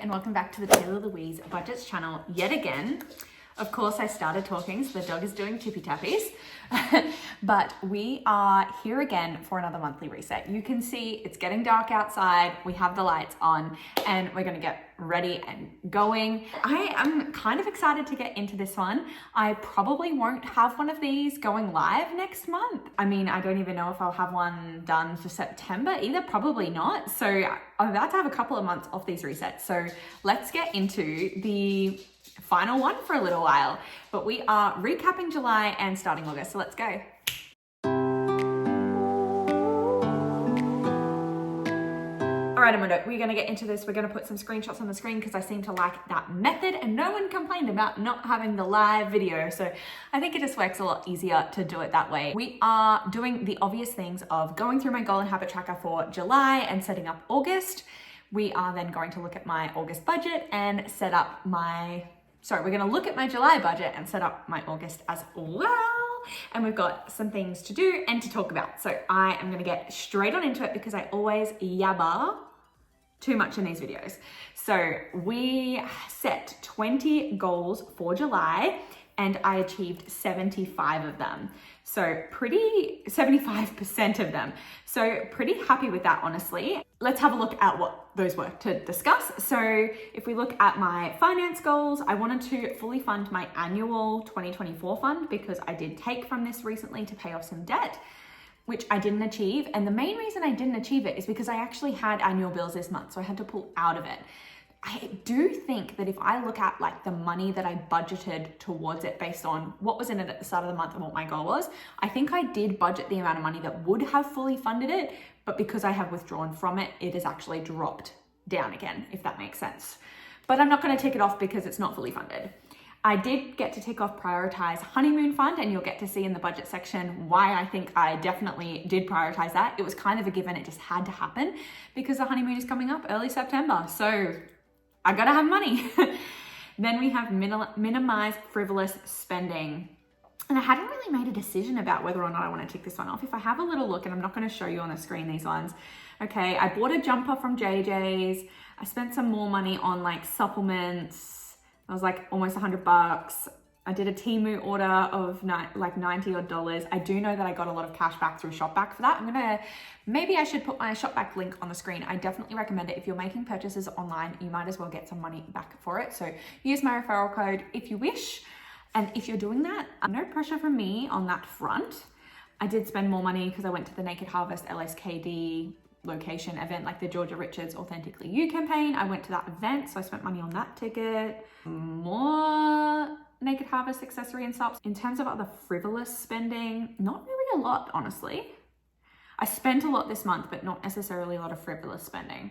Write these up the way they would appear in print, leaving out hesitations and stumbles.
and welcome back to the Taylah Louise Budgets channel yet again. Of course, I started talking, so the dog is doing tippy tappies, but we are here again for another monthly reset. You can see it's getting dark outside, we have the lights on, and we're gonna get ready and going. I am kind of excited to get into this one. I probably won't have one of these going live next month. I mean, I don't even know if I'll have one done for September either, probably not. So I'm about to have a couple of months off these resets. So let's get into the final one for a little while, but we are recapping July and starting August, so let's go. All right, Amundo, we're gonna get into this. We're gonna put some screenshots on the screen because I seem to like that method, and no one complained about not having the live video, so I think it just works a lot easier to do it that way. We are doing the obvious things of going through my goal and habit tracker for July and setting up August. We are then going to look at my August budget and set up my we're gonna look at my July budget and set up my August as well. And we've got some things to do and to talk about. So I am gonna get straight on into it because I always yabba too much in these videos. So we set 20 goals for July and I achieved 75 of them. So 75% of them. So pretty happy with that, honestly. Let's have a look at what those were to discuss. So if we look at my finance goals, I wanted to fully fund my annual 2024 fund because I did take from this recently to pay off some debt, which I didn't achieve. And the main reason I didn't achieve it is because I actually had annual bills this month, so I had to pull out of it. I do think that if I look at like the money that I budgeted towards it based on what was in it at the start of the month and what my goal was, I think I did budget the amount of money that would have fully funded it, but because I have withdrawn from it, it has actually dropped down again, if that makes sense. But I'm not gonna tick it off because it's not fully funded. I did get to tick off prioritize honeymoon fund, and you'll get to see in the budget section why I think I definitely did prioritize that. It was kind of a given, it just had to happen because the honeymoon is coming up early September. So I gotta have money. Then we have minimize frivolous spending. And I hadn't really made a decision about whether or not I want to tick this one off. If I have a little look, and I'm not going to show you on the screen these ones. Okay, I bought a jumper from JJ's. I spent some more money on like supplements. That was like almost $100. I did a Temu order of like $90 odd. I do know that I got a lot of cash back through Shopback for that. Maybe I should put my Shopback link on the screen. I definitely recommend it. If you're making purchases online, you might as well get some money back for it. So use my referral code if you wish. And if you're doing that, no pressure from me on that front. I did spend more money because I went to the Naked Harvest LSKD location event, like the Georgia Richards Authentically You campaign. I went to that event, so I spent money on that ticket. More Naked Harvest accessory and stuff. In terms of other frivolous spending, not really a lot, honestly. I spent a lot this month, but not necessarily a lot of frivolous spending.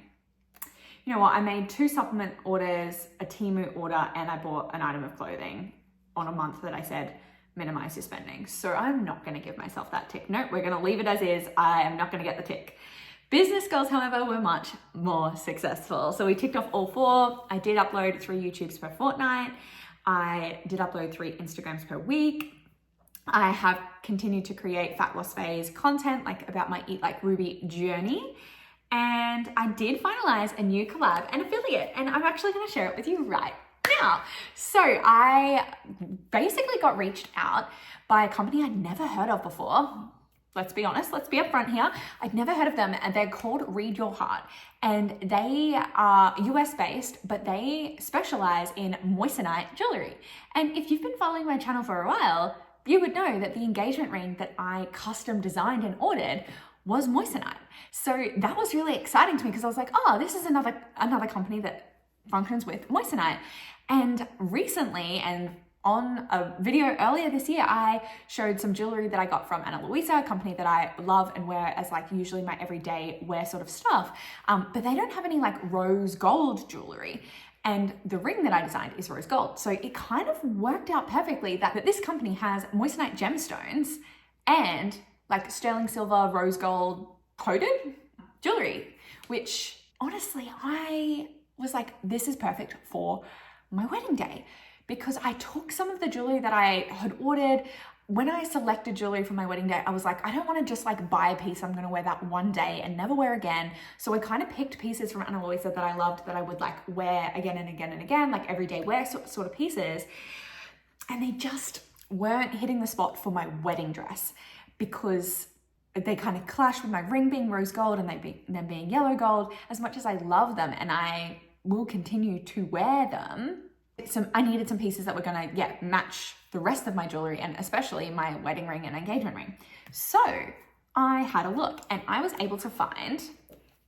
You know what? I made 2 supplement orders, a Temu order, and I bought an item of clothing on a month that I said minimize your spending. So I'm not going to give myself that tick. Nope, we're going to leave it as is. I am not going to get the tick. Business goals, however, were much more successful. So we ticked off all 4. I did upload 3 YouTubes per fortnight. I did upload 3 Instagrams per week. I have continued to create fat loss phase content, like about my Eat Like Ruby journey. And I did finalize a new collab and affiliate, and I'm actually going to share it with you right now. So I basically got reached out by a company I'd never heard of before. Let's be honest, let's be upfront here. I'd never heard of them, and they're called Read Your Heart. And they are US based, but they specialize in Moissanite jewelry. And if you've been following my channel for a while, you would know that the engagement ring that I custom designed and ordered was Moissanite. So that was really exciting to me because I was like, oh, this is another company that functions with Moissanite. And recently, and on a video earlier this year, I showed some jewelry that I got from Taylah Louise, a company that I love and wear as like usually my everyday wear sort of stuff. But they don't have any like rose gold jewelry. And the ring that I designed is rose gold. So it kind of worked out perfectly that this company has Moissanite gemstones and like sterling silver, rose gold coated jewelry, which honestly, I was like, this is perfect for my wedding day. Because I took some of the jewelry that I had ordered, when I selected jewelry for my wedding day, I was like, I don't want to just like buy a piece I'm going to wear that one day and never wear again. So I kind of picked pieces from Ana Luisa that I loved, that I would like wear again and again and again, like everyday wear sort of pieces. And they just weren't hitting the spot for my wedding dress because they kind of clashed with my ring being rose gold and them being yellow gold. As much as I love them and I will continue to wear them, I needed some pieces that were gonna, match the rest of my jewelry, and especially my wedding ring and engagement ring. So I had a look and I was able to find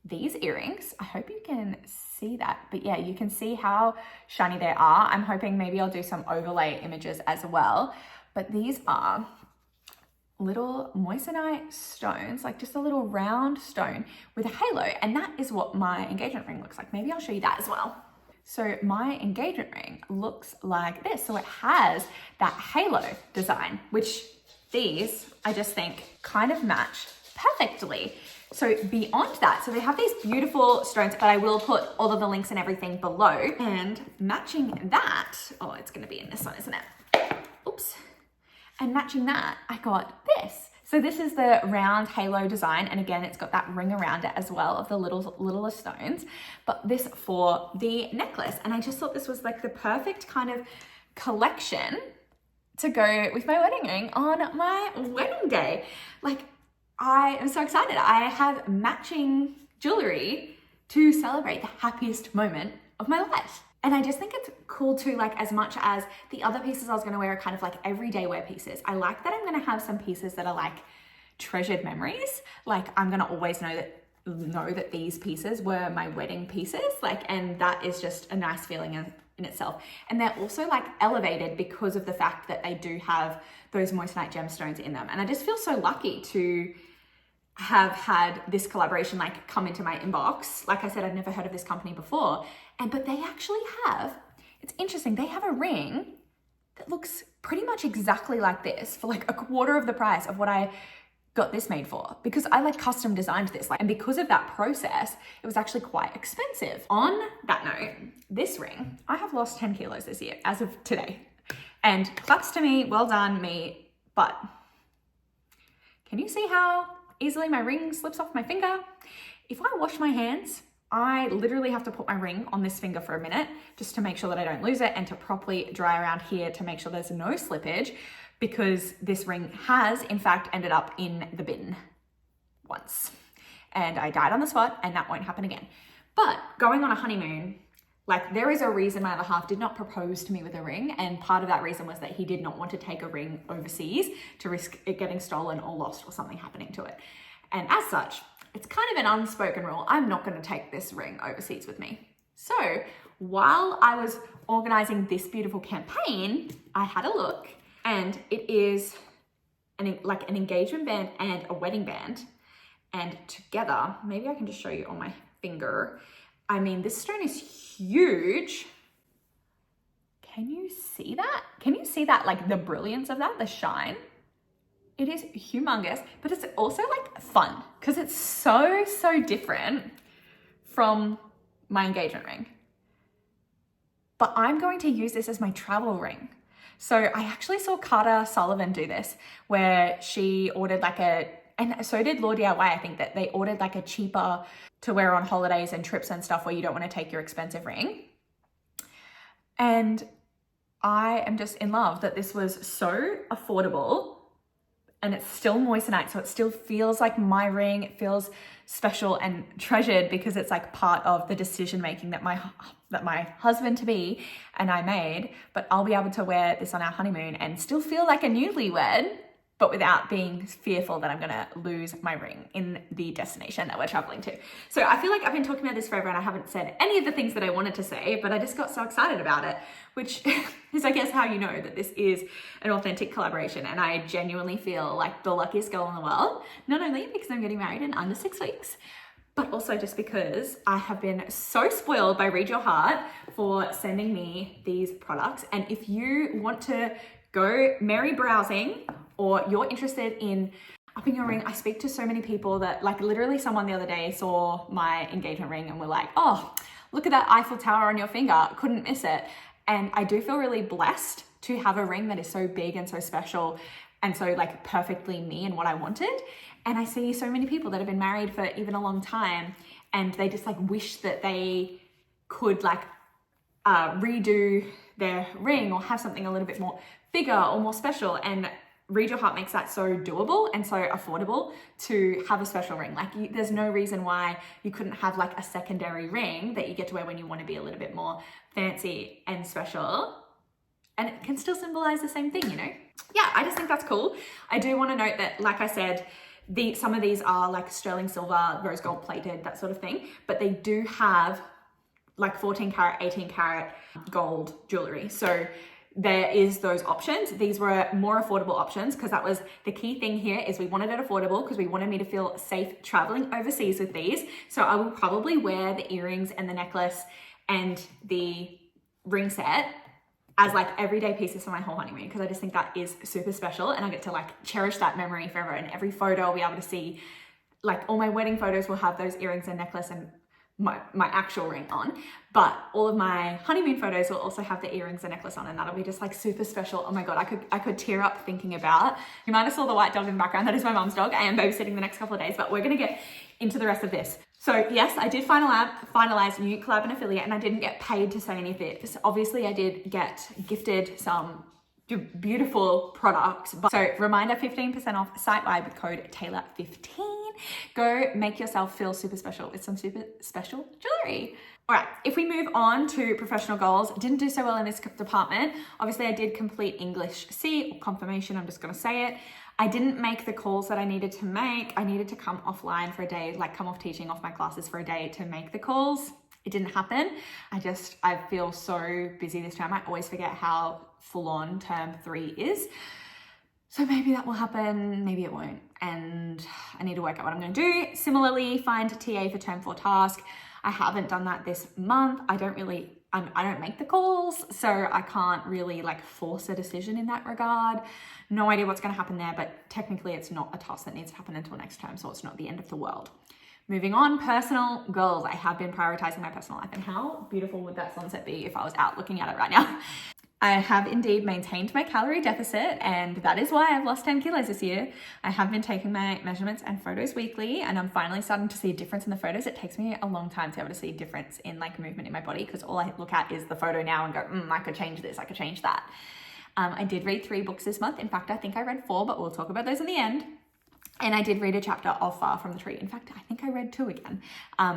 these earrings. I hope you can see that, but yeah, you can see how shiny they are. I'm hoping maybe I'll do some overlay images as well, but these are little moissanite stones, like just a little round stone with a halo, and that is what my engagement ring looks like. Maybe I'll show you that as well. So my engagement ring looks like this. So it has that halo design, which these, I just think, kind of match perfectly. So beyond that, so they have these beautiful stones, but I will put all of the links and everything below. And matching that, oh, it's gonna be in this one, isn't it? Oops. And matching that, I got this. So this is the round halo design. And again, it's got that ring around it as well of the little stones, but this for the necklace. And I just thought this was like the perfect kind of collection to go with my wedding ring on my wedding day. Like, I am so excited. I have matching jewelry to celebrate the happiest moment of my life. And I just think it's cool too, like as much as the other pieces I was gonna wear are kind of like everyday wear pieces, I like that I'm gonna have some pieces that are like treasured memories. Like I'm gonna always know that these pieces were my wedding pieces, like, and that is just a nice feeling in itself. And they're also like elevated because of the fact that they do have those moissanite gemstones in them. And I just feel so lucky to have had this collaboration like come into my inbox. Like I said, I'd never heard of this company before, but they actually have, it's interesting, they have a ring that looks pretty much exactly like this for like a quarter of the price of what I got this made for, because I like custom designed this, like, and because of that process, it was actually quite expensive. On that note, this ring, I have lost 10 kilos this year as of today, and claps to me, well done me, but can you see how easily my ring slips off my finger? If I wash my hands, I literally have to put my ring on this finger for a minute just to make sure that I don't lose it, and to properly dry around here to make sure there's no slippage, because this ring has in fact ended up in the bin once and I died on the spot, and that won't happen again. But going on a honeymoon, like there is a reason my other half did not propose to me with a ring, and part of that reason was that he did not want to take a ring overseas to risk it getting stolen or lost or something happening to it. And as such, it's kind of an unspoken rule, I'm not going to take this ring overseas with me. So while I was organizing this beautiful campaign, I had a look, and it is like an engagement band and a wedding band, and together, maybe I can just show you on my finger. I mean, this stone is huge. Can you see that? Can you see that, like the brilliance of that, the shine? It is humongous, but it's also like fun because it's so different from my engagement ring. But I'm going to use this as my travel ring. So I actually saw Carter Sullivan do this, where she ordered like and so did Law DIY, I think, that they ordered like a cheaper to wear on holidays and trips and stuff where you don't want to take your expensive ring. And I am just in love that this was so affordable, and it's still moissanite, so it still feels like my ring. It feels special and treasured because it's like part of the decision making that my husband to be and I made. But I'll be able to wear this on our honeymoon and still feel like a newlywed, but without being fearful that I'm gonna lose my ring in the destination that we're traveling to. So I feel like I've been talking about this forever and I haven't said any of the things that I wanted to say, but I just got so excited about it, which is, I guess, how you know that this is an authentic collaboration. And I genuinely feel like the luckiest girl in the world, not only because I'm getting married in under 6 weeks, but also just because I have been so spoiled by Read Your Heart for sending me these products. And if you want to go merry browsing, or you're interested in upping your ring, I speak to so many people that, like, literally someone the other day saw my engagement ring and were like, oh, look at that Eiffel Tower on your finger, couldn't miss it. And I do feel really blessed to have a ring that is so big and so special and so like perfectly me and what I wanted. And I see so many people that have been married for even a long time, and they just like wish that they could like redo their ring or have something a little bit more bigger or more special. And Read Your Heart makes that so doable and so affordable to have a special ring. Like there's no reason why you couldn't have like a secondary ring that you get to wear when you want to be a little bit more fancy and special. And it can still symbolize the same thing, you know? Yeah, I just think that's cool. I do want to note that, like I said, some of these are like sterling silver, rose gold plated, that sort of thing, but they do have like 14 karat, 18 karat gold jewelry. So there is those options. These were more affordable options because that was the key thing here, is we wanted it affordable because we wanted me to feel safe traveling overseas with these. So I will probably wear the earrings and the necklace and the ring set as like everyday pieces for my whole honeymoon, because I just think that is super special, and I get to like cherish that memory forever. And every photo I'll be able to see, like all my wedding photos will have those earrings and necklace and my actual ring on, but all of my honeymoon photos will also have the earrings and necklace on, and that'll be just like super special. Oh my God, I could tear up thinking about. You might have saw the white dog in the background. That is my mom's dog. I am babysitting the next couple of days, but we're gonna get into the rest of this. So yes, I did finalize new collab and affiliate, and I didn't get paid to say any of this. Obviously I did get gifted some beautiful products. So reminder, 15% off site-wide with code Taylah15. Go make yourself feel super special with some super special jewelry. All right, if we move on to professional goals, didn't do so well in this department. Obviously I did complete English C, or confirmation, I'm just gonna say it. I didn't make the calls that I needed to make. I needed to come offline for a day, like come off teaching off my classes for a day to make the calls. It didn't happen. I feel so busy this term. I always forget how full on term 3 is. So maybe that will happen, maybe it won't. And I need to work out what I'm gonna do. Similarly, find a TA for term 4 task. I haven't done that this month. I don't make the calls, so I can't really like force a decision in that regard. No idea what's gonna happen there, but technically it's not a task that needs to happen until next term, so it's not the end of the world. Moving on, personal goals. I have been prioritizing my personal life, and how beautiful would that sunset be if I was out looking at it right now? I have indeed maintained my calorie deficit, and that is why I've lost 10 kilos this year. I have been taking my measurements and photos weekly, and I'm finally starting to see a difference in the photos. It takes me a long time to be able to see a difference in like movement in my body, because all I look at is the photo now and go, I could change this, I could change that. I did read 3 books this month. In fact, I think I read 4, but we'll talk about those in the end. And I did read a chapter of Far From the Tree. In fact, I think I read 2 again.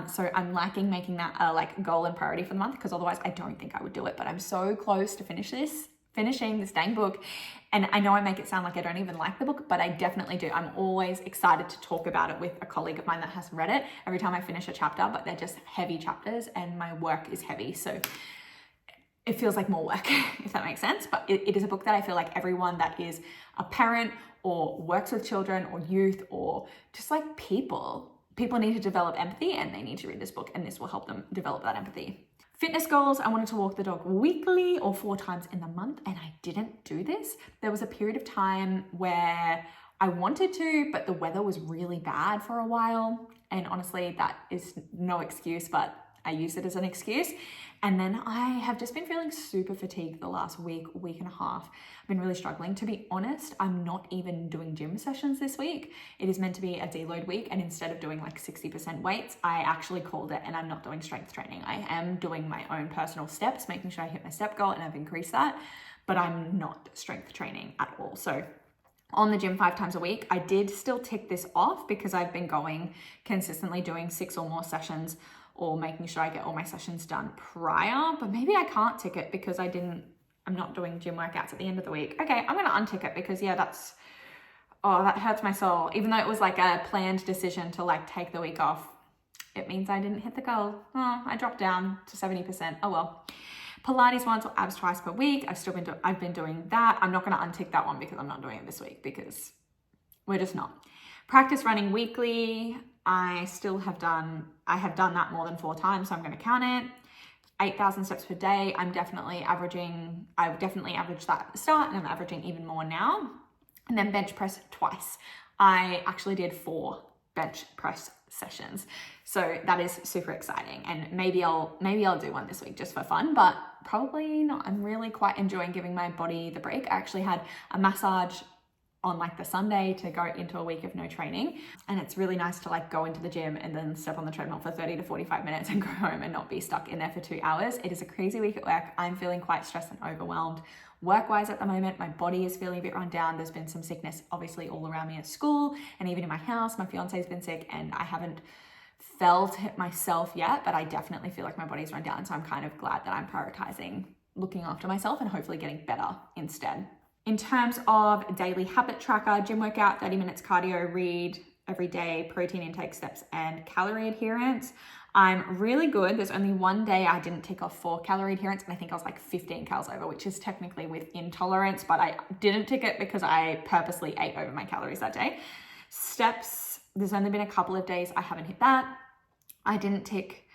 So I'm liking making that a like goal and priority for the month, because otherwise I don't think I would do it. But I'm so close to finishing this dang book. And I know I make it sound like I don't even like the book, but I definitely do. I'm always excited to talk about it with a colleague of mine that has read it every time I finish a chapter, but they're just heavy chapters and my work is heavy. So it feels like more work, if that makes sense. But it is a book that I feel like everyone that is a parent or works with children or youth or just like people need to develop empathy, and they need to read this book, and this will help them develop that empathy. Fitness goals. I wanted to walk the dog weekly or 4 times in the month, and I didn't do this. There was a period of time where I wanted to, but the weather was really bad for a while. And honestly, that is no excuse, but I use it as an excuse. And then I have just been feeling super fatigued the last week and a half. I've been really struggling. To be honest, I'm not even doing gym sessions this week. It is meant to be a deload week, and instead of doing like 60% weights, I actually called it, and I'm not doing strength training. I am doing my own personal steps, making sure I hit my step goal, and I've increased that, but I'm not strength training at all. So on the gym 5 times a week, I did still tick this off because I've been going consistently, doing 6 or more sessions, or making sure I get all my sessions done prior. But maybe I can't tick it because I'm not doing gym workouts at the end of the week. Okay, I'm gonna untick it, because yeah, that hurts my soul. Even though it was like a planned decision to like take the week off, it means I didn't hit the goal. I dropped down to 70%. Oh well. Pilates once or abs twice per week. I've been doing that. I'm not gonna untick that one because I'm not doing it this week, because we're just not. Practice running weekly. I have done that more than 4 times, so I'm going to count it. 8,000 steps per day. I've definitely averaged that at the start, and I'm averaging even more now. And then bench press twice. I actually did 4 bench press sessions. So that is super exciting. And maybe I'll do one this week just for fun, but probably not. I'm really quite enjoying giving my body the break. I actually had a massage on like the Sunday to go into a week of no training. And it's really nice to like go into the gym and then step on the treadmill for 30 to 45 minutes and go home and not be stuck in there for 2 hours. It is a crazy week at work. I'm feeling quite stressed and overwhelmed work-wise at the moment. My body is feeling a bit run down. There's been some sickness obviously all around me at school and even in my house. My fiance's been sick and I haven't felt it myself yet, but I definitely feel like my body's run down. So I'm kind of glad that I'm prioritizing looking after myself and hopefully getting better instead. In terms of daily habit tracker, gym workout, 30 minutes cardio, read every day, protein intake, steps, and calorie adherence, I'm really good. There's only one day I didn't tick off for calorie adherence, and I think I was like 15 calories over, which is technically with intolerance, but I didn't tick it because I purposely ate over my calories that day. Steps, there's only been a couple of days I haven't hit that. I didn't tick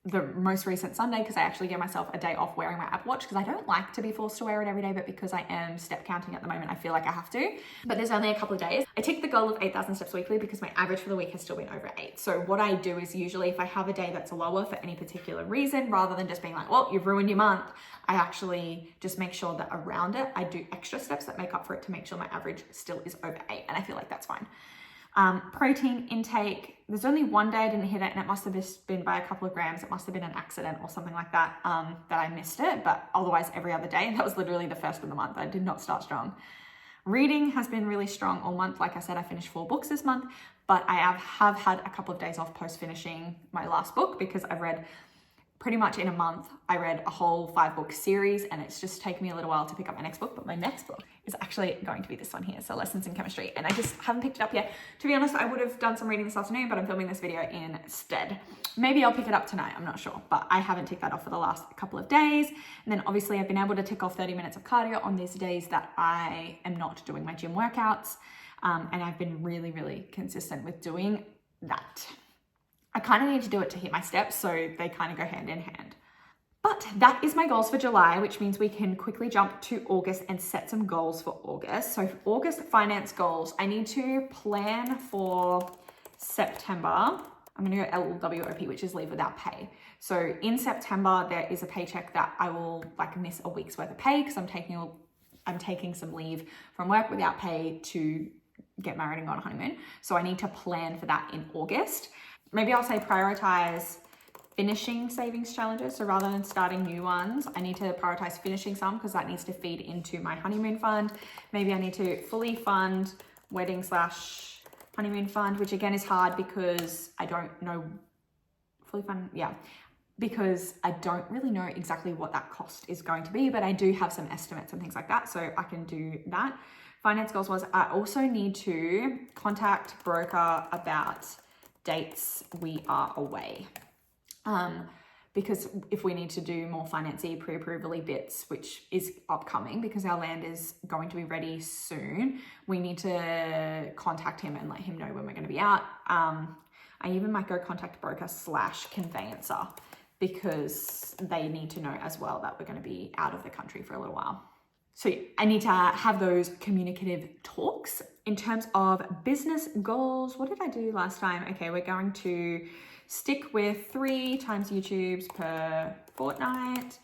the most recent Sunday because I actually gave myself a day off wearing my Apple Watch because I don't like to be forced to wear it every day, but because I am step counting at the moment, I feel like I have to. But there's only a couple of days. I ticked the goal of 8,000 steps weekly because my average for the week has still been over 8. So what I do is usually if I have a day that's lower for any particular reason, rather than just being like, well, you've ruined your month, I actually just make sure that around it, I do extra steps that make up for it to make sure my average still is over 8. And I feel like that's fine. Protein intake, there's only one day I didn't hit it and it must have just been by a couple of grams. It must have been an accident or something like that, that I missed it, but otherwise every other day. That was literally the first of the month. I did not start strong. Reading has been really strong all month. Like I said, I finished 4 books this month, but I have had a couple of days off post finishing my last book because I've read pretty much in a month. I read a whole 5-book series and it's just taken me a little while to pick up my next book, but my next book is actually going to be this one here. So Lessons in Chemistry, and I just haven't picked it up yet. To be honest, I would have done some reading this afternoon, but I'm filming this video instead. Maybe I'll pick it up tonight, I'm not sure, but I haven't ticked that off for the last couple of days. And then obviously I've been able to tick off 30 minutes of cardio on these days that I am not doing my gym workouts. And I've been really, really consistent with doing that. I kind of need to do it to hit my steps, so they kind of go hand in hand. But that is my goals for July, which means we can quickly jump to August and set some goals for August. So for August finance goals, I need to plan for September. I'm going to go LWOP, which is leave without pay. So in September, there is a paycheck that I will like miss a week's worth of pay because I'm taking some leave from work without pay to get married and go on a honeymoon. So I need to plan for that in August. Maybe I'll say prioritize finishing savings challenges. So rather than starting new ones, I need to prioritize finishing some because that needs to feed into my honeymoon fund. Maybe I need to fully fund wedding/honeymoon fund, which again is hard because I don't know, because I don't really know exactly what that cost is going to be, but I do have some estimates and things like that. So I can do that. Finance goals was I also need to contact broker about dates we are away. Because if we need to do more financey pre-approvally bits, which is upcoming because our land is going to be ready soon, we need to contact him and let him know when we're going to be out. I even might go contact broker/conveyancer because they need to know as well that we're going to be out of the country for a little while. So I need to have those communicative talks. In terms of business goals, what did I do last time? Okay, we're going to stick with 3 times YouTubes per fortnight,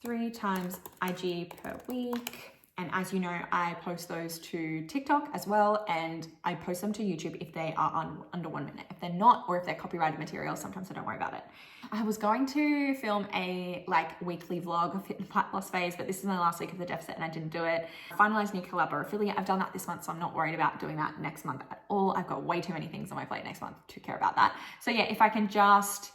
3 times IG per week. And as you know, I post those to TikTok as well, and I post them to YouTube if they are under 1 minute. If they're not, or if they're copyrighted material, sometimes I don't worry about it. I was going to film a weekly vlog of Fit and Fat Loss phase, but this is my last week of the deficit and I didn't do it. Finalized new collab or affiliate. I've done that this month, so I'm not worried about doing that next month at all. I've got way too many things on my plate next month to care about that. So yeah, if I can just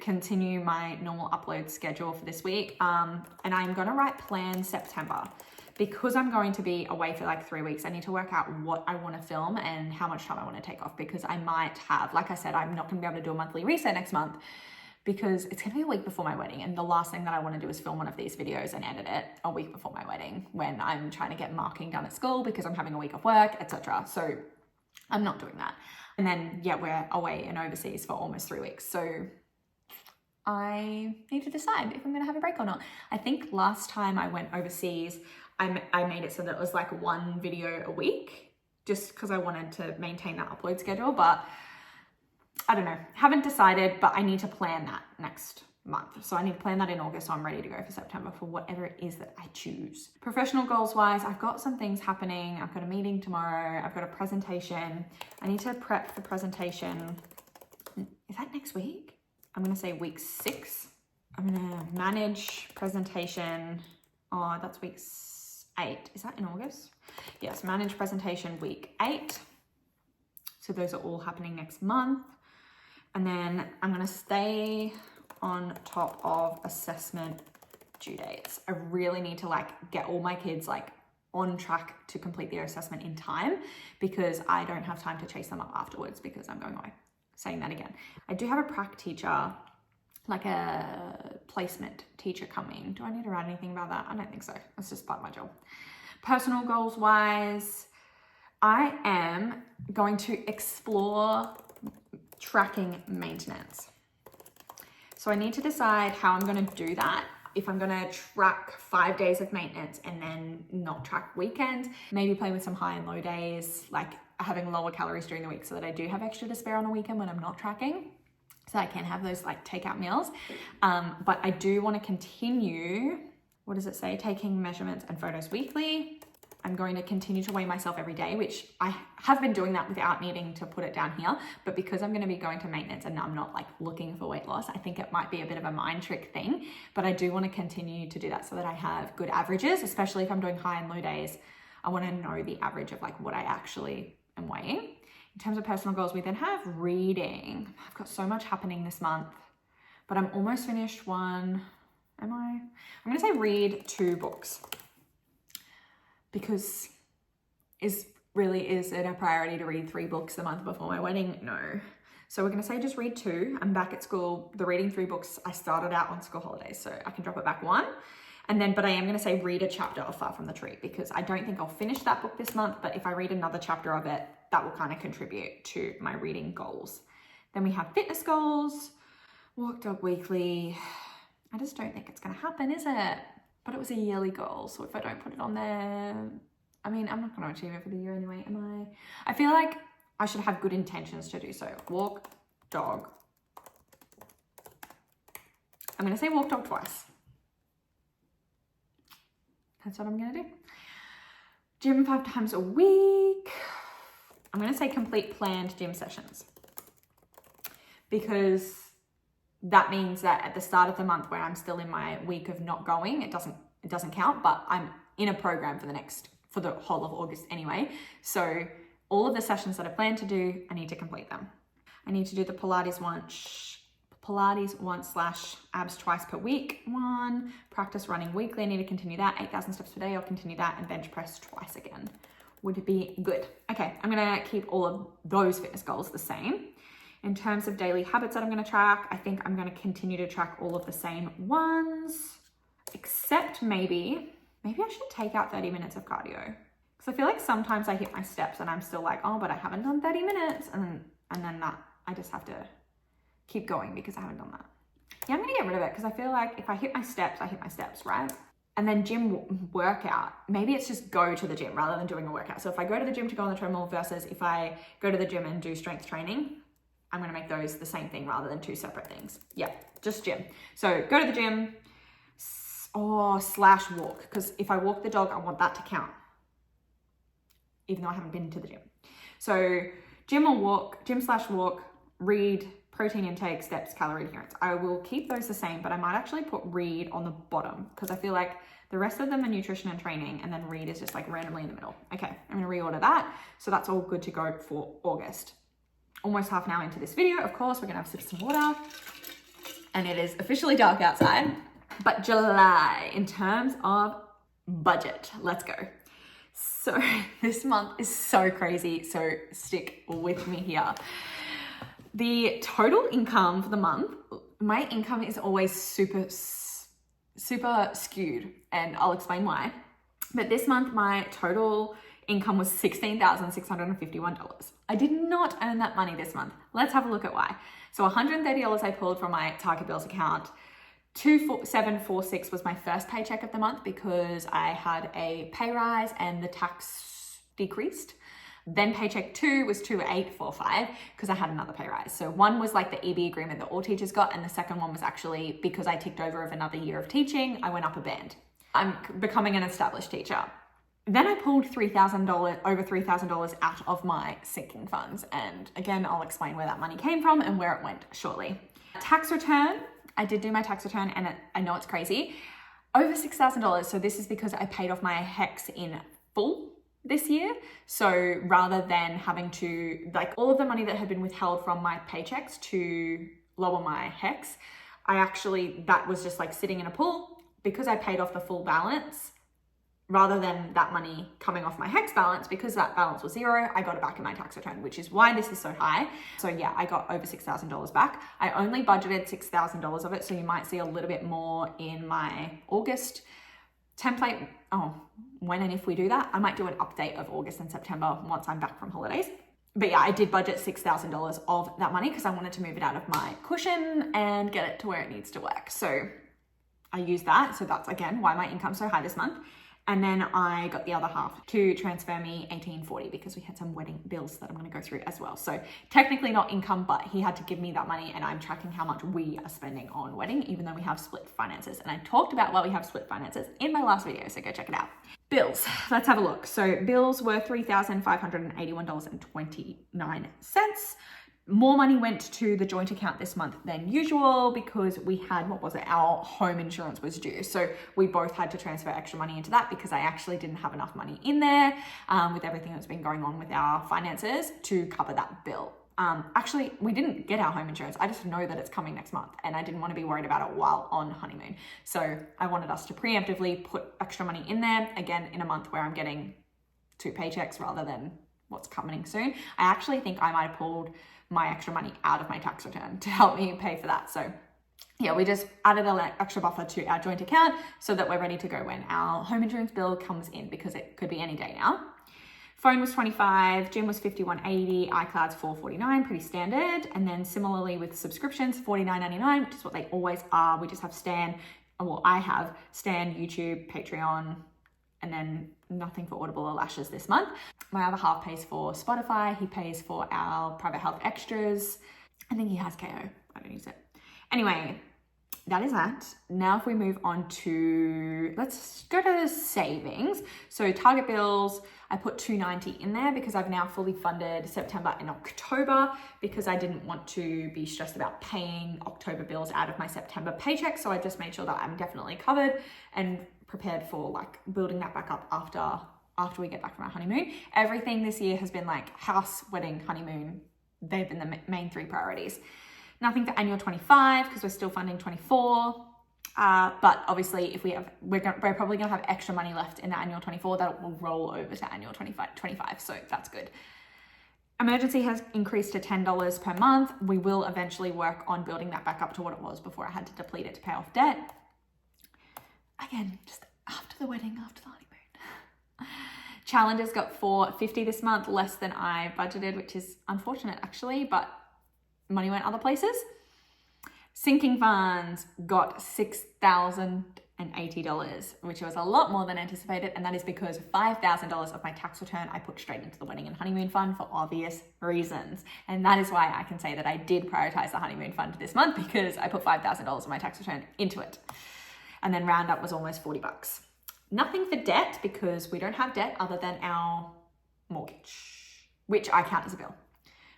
continue my normal upload schedule for this week. And I'm going to write plan September because I'm going to be away for 3 weeks. I need to work out what I want to film and how much time I want to take off because I might have, like I said, I'm not going to be able to do a monthly reset next month because it's going to be a week before my wedding. And the last thing that I want to do is film one of these videos and edit it a week before my wedding when I'm trying to get marking done at school because I'm having a week of work, etc. So I'm not doing that. And then, yeah, we're away and overseas for almost 3 weeks. So I need to decide if I'm going to have a break or not. I think last time I went overseas, I made it so that it was 1 video a week just because I wanted to maintain that upload schedule. But I don't know, haven't decided, but I need to plan that next month. So I need to plan that in August so I'm ready to go for September for whatever it is that I choose. Professional goals wise, I've got some things happening. I've got a meeting tomorrow. I've got a presentation. I need to prep for presentation. Is that next week? I'm going to say week 6. I'm going to manage presentation. Oh, that's week 8. Is that in August? Yes, manage presentation week 8. So those are all happening next month. And then I'm going to stay on top of assessment due dates. I really need to like get all my kids like on track to complete their assessment in time because I don't have time to chase them up afterwards because I'm going away. Saying that again. I do have a prac teacher, like a placement teacher coming. Do I need to write anything about that? I don't think so. That's just part of my job. Personal goals wise, I am going to explore tracking maintenance. So I need to decide how I'm going to do that. If I'm going to track 5 days of maintenance and then not track weekends, maybe play with some high and low days, like having lower calories during the week so that I do have extra to spare on a weekend when I'm not tracking, so I can have those like takeout meals. But I do want to continue, what does it say? Taking measurements and photos weekly. I'm going to continue to weigh myself every day, which I have been doing that without needing to put it down here. But because I'm going to be going to maintenance and I'm not like looking for weight loss, I think it might be a bit of a mind trick thing. But I do want to continue to do that so that I have good averages, especially if I'm doing high and low days. I want to know the average of like what I actually am weighing. In terms of personal goals, we then have reading. I've got so much happening this month, but I'm almost finished one. Am I? I'm going to say read 2 books. Because is it a priority to read 3 books a month before my wedding? No. So we're going to say just read 2. I'm back at school. The reading 3 books I started out on school holidays, so I can drop it back 1. And then, but I am going to say read a chapter of Far From the Tree because I don't think I'll finish that book this month, but if I read another chapter of it, that will kind of contribute to my reading goals. Then we have fitness goals, walk dog weekly. I just don't think it's going to happen, is it? But it was a yearly goal, so if I don't put it on there, I mean, I'm not going to achieve it for the year anyway, am I? I feel like I should have good intentions to do so. Walk, dog. I'm going to say walk dog twice. That's what I'm going to do. Gym 5 times a week. I'm going to say complete planned gym sessions because that means that at the start of the month where I'm still in my week of not going, it doesn't count, but I'm in a program for the whole of August anyway. So all of the sessions that I plan to do, I need to complete them. I need to do the Pilates once / abs twice per week 1, practice running weekly. I need to continue that, 8,000 steps per day. I'll continue that, and bench press twice again would be good. Okay, I'm gonna keep all of those fitness goals the same. In terms of daily habits that I'm going to track, I think I'm going to continue to track all of the same ones, except maybe I should take out 30 minutes of cardio. Because I feel like sometimes I hit my steps and I'm still like, oh, but I haven't done 30 minutes. And then that I just have to keep going because I haven't done that. Yeah, I'm going to get rid of it because I feel like if I hit my steps, right? And then gym workout, maybe it's just go to the gym rather than doing a workout. So if I go to the gym to go on the treadmill versus if I go to the gym and do strength training, I'm going to make those the same thing rather than 2 separate things. Yeah, just gym. So go to the gym or / walk, because if I walk the dog, I want that to count, even though I haven't been to the gym. So gym / walk, read, protein intake, steps, calorie adherence. I will keep those the same, but I might actually put read on the bottom because I feel like the rest of them are nutrition and training, and then read is just like randomly in the middle. Okay, I'm going to reorder that. So that's all good to go for August. Almost half an hour into this video, of course, we're gonna have some water, and it is officially dark outside. But July, in terms of budget, let's go. So this month is so crazy, so stick with me here. The total income for the month, my income is always super skewed, and I'll explain why. But this month, my total income was $16,651. I did not earn that money this month. Let's have a look at why. So $130 I pulled from my Target Bills account. $2,746 was my first paycheck of the month because I had a pay rise and the tax decreased. Then paycheck 2 was 2,845 because I had another pay rise. So one was like the EB agreement that all teachers got, and the second one was actually because I ticked over of another year of teaching, I went up a band. I'm becoming an established teacher. Then I pulled $3,000, over $3,000 out of my sinking funds. And again, I'll explain where that money came from and where it went shortly. Tax return, I did do my tax return, and I know it's crazy. Over $6,000. So this is because I paid off my HECS in full this year. So rather than having to, like, all of the money that had been withheld from my paychecks to lower my HECS, that was just like sitting in a pool because I paid off the full balance. Rather than that money coming off my HECS balance, because that balance was zero, I got it back in my tax return, which is why this is so high. So yeah, I got over $6,000 back. I only budgeted $6,000 of it, so you might see a little bit more in my August template. Oh, when and if we do that, I might do an update of August and September once I'm back from holidays. But yeah, I did budget $6,000 of that money because I wanted to move it out of my cushion and get it to where it needs to work. So I used that. So that's again why my income's so high this month. And then I got the other half to transfer me $1,840 because we had some wedding bills that I'm going to go through as well. So technically not income, but he had to give me that money, and I'm tracking how much we are spending on wedding, even though we have split finances. And I talked about why we have split finances in my last video, so go check it out. Bills, let's have a look. So bills were $3,581.29. More money went to the joint account this month than usual because we had, our home insurance was due. So we both had to transfer extra money into that because I actually didn't have enough money in there with everything that's been going on with our finances to cover that bill. Actually, we didn't get our home insurance. I just know that it's coming next month and I didn't want to be worried about it while on honeymoon. So I wanted us to preemptively put extra money in there, again, in a month where I'm getting 2 paychecks rather than what's coming soon. I actually think I might have pulled my extra money out of my tax return to help me pay for that. So yeah, we just added an extra buffer to our joint account so that we're ready to go when our home insurance bill comes in, because it could be any day now. Phone was $25, gym was $51.80, iCloud's $449, pretty standard. And then similarly with subscriptions, $49.99, which is what they always are. We just have I have Stan, YouTube, Patreon, and then nothing for Audible or Lashes this month. My other half pays for Spotify. He pays for our private health extras. I think he has KO. I don't use it. Anyway, that is that. Now if we move on to, let's go to savings. So target bills, I put $290 in there because I've now fully funded September and October because I didn't want to be stressed about paying October bills out of my September paycheck. So I just made sure that I'm definitely covered and prepared for like building that back up after we get back from our honeymoon. Everything this year has been like house, wedding, honeymoon. They've been the main 3 priorities. Nothing for annual 25 because we're still funding 24. But obviously if we're probably gonna have extra money left in the annual 24 that will roll over to annual 25. So that's good. Emergency has increased to $10 per month. We will eventually work on building that back up to what it was before I had to deplete it to pay off debt. Again, just after the wedding, after the honeymoon. Challenges got $450 this month, less than I budgeted, which is unfortunate actually, but money went other places. Sinking funds got $6,080, which was a lot more than anticipated, and that is because $5,000 of my tax return I put straight into the wedding and honeymoon fund for obvious reasons. And that is why I can say that I did prioritize the honeymoon fund this month, because I put $5,000 of my tax return into it. And then roundup was almost $40. Nothing for debt because we don't have debt other than our mortgage, which I count as a bill.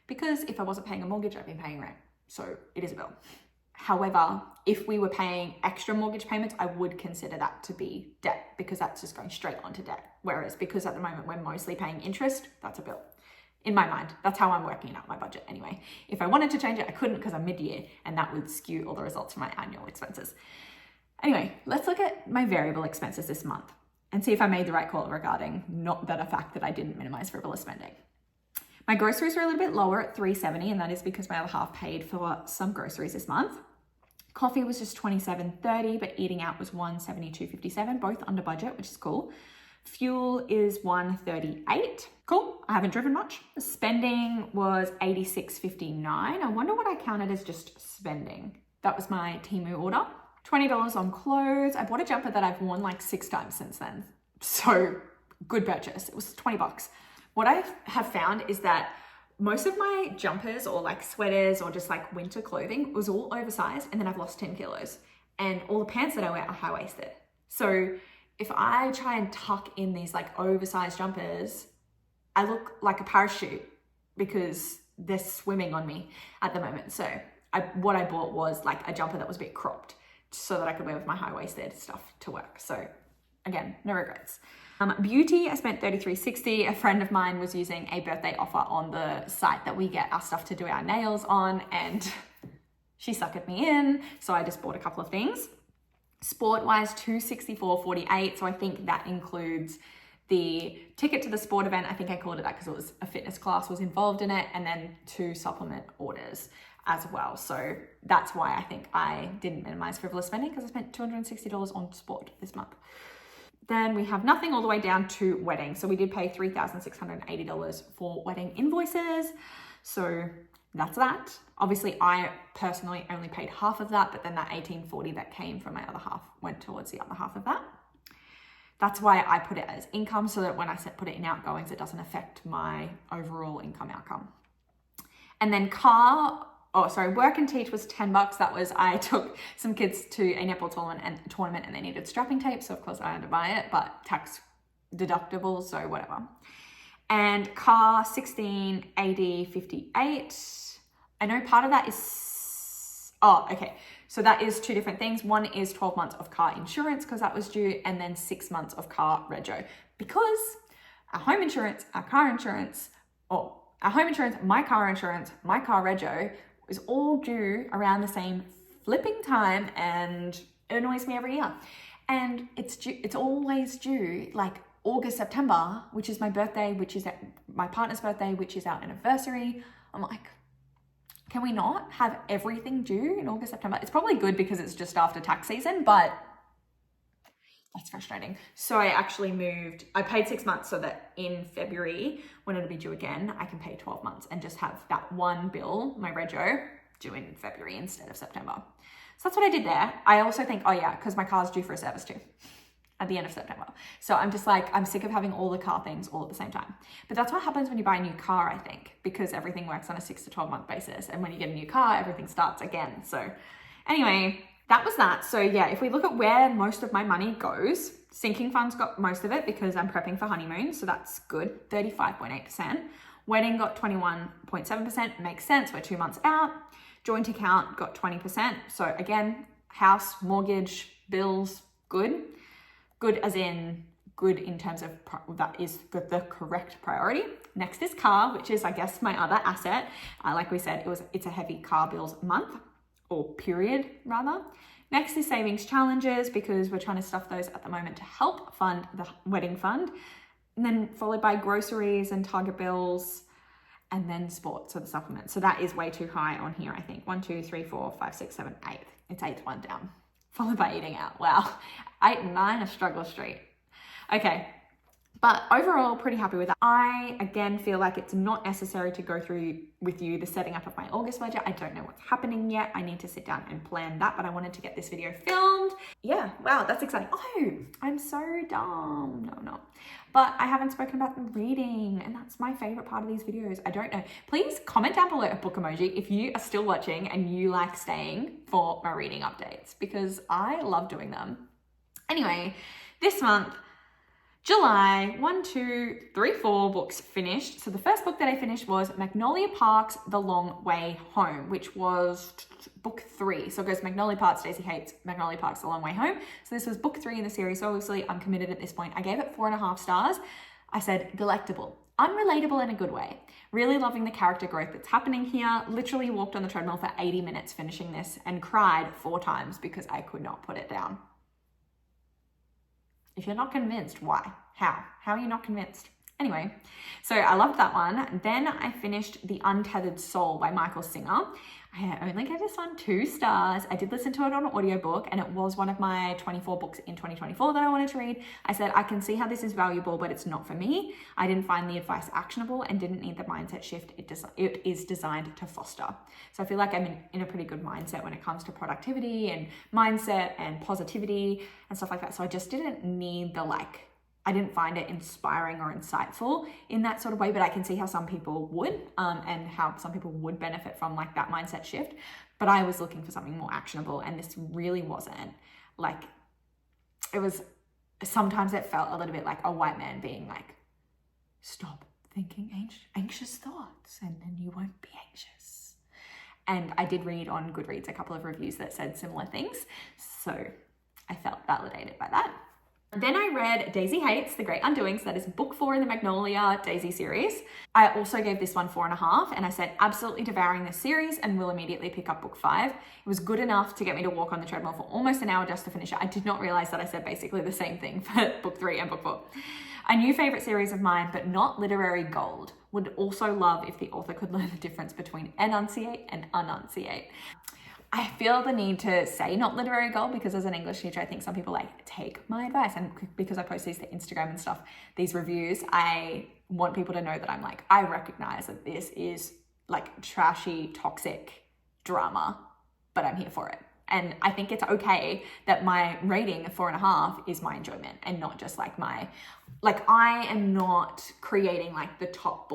Because if I wasn't paying a mortgage, I'd be paying rent. So it is a bill. However, if we were paying extra mortgage payments, I would consider that to be debt because that's just going straight onto debt. Whereas because at the moment we're mostly paying interest, that's a bill. In my mind, that's how I'm working out my budget anyway. If I wanted to change it, I couldn't because I'm mid-year and that would skew all the results for my annual expenses. Anyway, let's look at my variable expenses this month and see if I made the right call regarding not that a fact that I didn't minimize frivolous spending. My groceries were a little bit lower at $370, and that is because my other half paid for some groceries this month. Coffee was just $27.30, but eating out was $172.57, both under budget, which is cool. Fuel is $138. Cool. I haven't driven much. The spending was $86.59. I wonder what I counted as just spending. That was my Temu order. $20 on clothes. I bought a jumper that I've worn like 6 times since then. So good purchase. It was $20. what I have found is that most of my jumpers or like sweaters or just like winter clothing was all oversized, and then I've lost 10 kilos. And all the pants that I wear are high-waisted. So if I try and tuck in these like oversized jumpers, I look like a parachute because they're swimming on me at the moment. So what I bought was like a jumper that was a bit cropped so that I could wear with my high-waisted stuff to work. So again, no regrets. Beauty, I spent $33.60. A friend of mine was using a birthday offer on the site that we get our stuff to do our nails on, and she suckered me in. So I just bought a couple of things. Sport-wise, $264.48. So I think that includes the ticket to the sport event. I think I called it that because it was a fitness class was involved in it, and then 2 supplement orders as well. So that's why I think I didn't minimize frivolous spending, because I spent $260 on sport this month. Then we have nothing all the way down to wedding. So we did pay $3,680 for wedding invoices. So that's that. Obviously, I personally only paid half of that, but then that $1,840 that came from my other half went towards the other half of that. That's why I put it as income, so that when I put it in outgoings, it doesn't affect my overall income outcome. And then work and teach was $10. That was, I took some kids to a netball tournament and they needed strapping tape. So of course I had to buy it, but tax deductible, so whatever. And car, $16.80.58. I know part of that is, so that is 2 different things. One is 12 months of car insurance because that was due, and then 6 months of car rego, because our home insurance, my car insurance, my car rego is all due around the same flipping time, and it annoys me every year. And it's always due like August, September, which is my birthday, which is my partner's birthday, which is our anniversary. I'm like, can we not have everything due in August, September? It's probably good because it's just after tax season, but that's frustrating. So I paid 6 months so that in February, when it'll be due again, I can pay 12 months and just have that one bill, my rego, due in February instead of September. So that's what I did there. I also think, because my car's due for a service too at the end of September. So I'm just like, I'm sick of having all the car things all at the same time. But that's what happens when you buy a new car, I think, because everything works on a 6 to 12 month basis. And when you get a new car, everything starts again. So anyway, that was that. So yeah, if we look at where most of my money goes, sinking funds got most of it because I'm prepping for honeymoon. So that's good, 35.8%. Wedding got 21.7%, makes sense, we're 2 months out. Joint account got 20%. So again, house, mortgage, bills, good. Good as in good in terms of that is the correct priority. Next is car, which is, I guess, my other asset. Like we said, it's a heavy car bills month, or period rather. Next is savings challenges, because we're trying to stuff those at the moment to help fund the wedding fund. And then followed by groceries and Target bills, and then sports, so the supplements. So that is way too high on here, I think. 1, 2, 3, 4, 5, 6, 7, 8. It's 8th one down. Followed by eating out. Wow. 8 and 9, a struggle street. Okay. But overall, pretty happy with that. I, again, feel like it's not necessary to go through with you the setting up of my August budget. I don't know what's happening yet. I need to sit down and plan that, but I wanted to get this video filmed. Yeah, wow, that's exciting. Oh, I'm so dumb. No, I'm not. But I haven't spoken about the reading, and that's my favorite part of these videos. I don't know. Please comment down below a book emoji if you are still watching and you like staying for my reading updates, because I love doing them. Anyway, this month, July, 1, 2, 3, 4 books finished. So the first book that I finished was Magnolia Park's The Long Way Home, which was book 3. So it goes Magnolia Park, Stacey hates Magnolia Park's The Long Way Home. So this was book 3 in the series. So obviously I'm committed at this point. I gave it 4.5 stars. I said delectable, unrelatable in a good way. Really loving the character growth that's happening here. Literally walked on the treadmill for 80 minutes finishing this and cried 4 times because I could not put it down. If you're not convinced, why? How? How are you not convinced? Anyway, so I loved that one. Then I finished The Untethered Soul by Michael Singer. I only gave this one 2 stars. I did listen to it on an audiobook, and it was one of my 24 books in 2024 that I wanted to read. I said, I can see how this is valuable, but it's not for me. I didn't find the advice actionable and didn't need the mindset shift it is designed to foster. So I feel like I'm in a pretty good mindset when it comes to productivity and mindset and positivity and stuff like that. So I just didn't need the I didn't find it inspiring or insightful in that sort of way, but I can see how some people would, and how some people would benefit from like that mindset shift. But I was looking for something more actionable, and this really wasn't. Like, it was, sometimes it felt a little bit like a white man being like, stop thinking anxious thoughts and then you won't be anxious. And I did read on Goodreads a couple of reviews that said similar things, so I felt validated by that. Then I read Daisy Hates The Great Undoings. That is book 4 in the Magnolia Daisy series. I also gave this one 4.5, and I said absolutely devouring this series and will immediately pick up book 5. It was good enough to get me to walk on the treadmill for almost an hour just to finish it. I did not realize that I said basically the same thing for book 3 and book 4. A new favorite series of mine, but not literary gold. Would also love if the author could learn the difference between enunciate and enunciate. I feel the need to say not literary gold because as an English teacher, I think some people like take my advice, and because I post these to Instagram and stuff, these reviews, I want people to know that I'm like, I recognize that this is like trashy, toxic drama, but I'm here for it. And I think it's okay that my rating of 4.5 is my enjoyment and not just like I am not creating like the top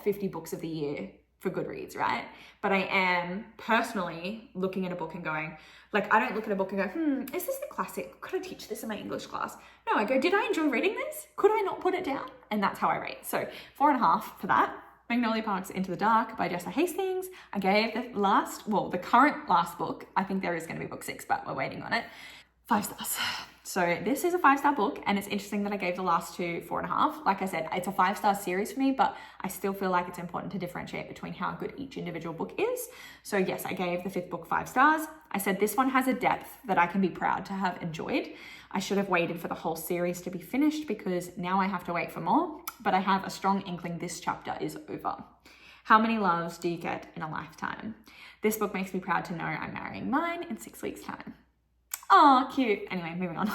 50 books of the year for Goodreads, right? But I am personally looking at a book and going, like, I don't look at a book and go, is this a classic? Could I teach this in my English class? No, I go, did I enjoy reading this? Could I not put it down? And that's how I rate. So 4.5 for that. Magnolia Park's Into the Dark by Jessa Hastings. I gave the current last book, I think there is going to be book 6, but we're waiting on it, 5 stars. So this is a 5-star book, and it's interesting that I gave the last 2 4.5. Like I said, it's a 5-star series for me, but I still feel like it's important to differentiate between how good each individual book is. So yes, I gave the 5th book 5 stars. I said this one has a depth that I can be proud to have enjoyed. I should have waited for the whole series to be finished because now I have to wait for more, but I have a strong inkling this chapter is over. How many loves do you get in a lifetime? This book makes me proud to know I'm marrying mine in 6 weeks' time. Oh, cute. Anyway, moving on.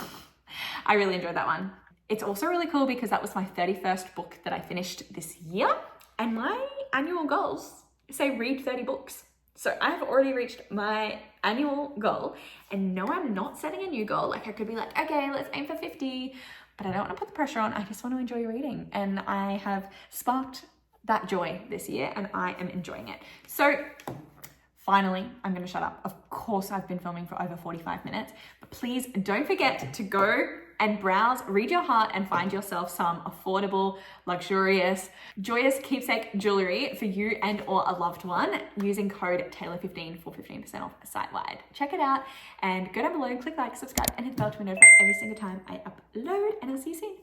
I really enjoyed that one. It's also really cool because that was my 31st book that I finished this year, and my annual goals say read 30 books. So I've already reached my annual goal, and no, I'm not setting a new goal. Like I could be like, okay, let's aim for 50, but I don't want to put the pressure on. I just want to enjoy reading, and I have sparked that joy this year and I am enjoying it. So finally, I'm going to shut up. Of course, I've been filming for over 45 minutes, but please don't forget to go and browse, read your heart, and find yourself some affordable, luxurious, joyous keepsake jewelry for you and or a loved one using code Taylah15 for 15% off site-wide. Check it out and go down below, click like, subscribe, and hit the bell to be notified every single time I upload, and I'll see you soon.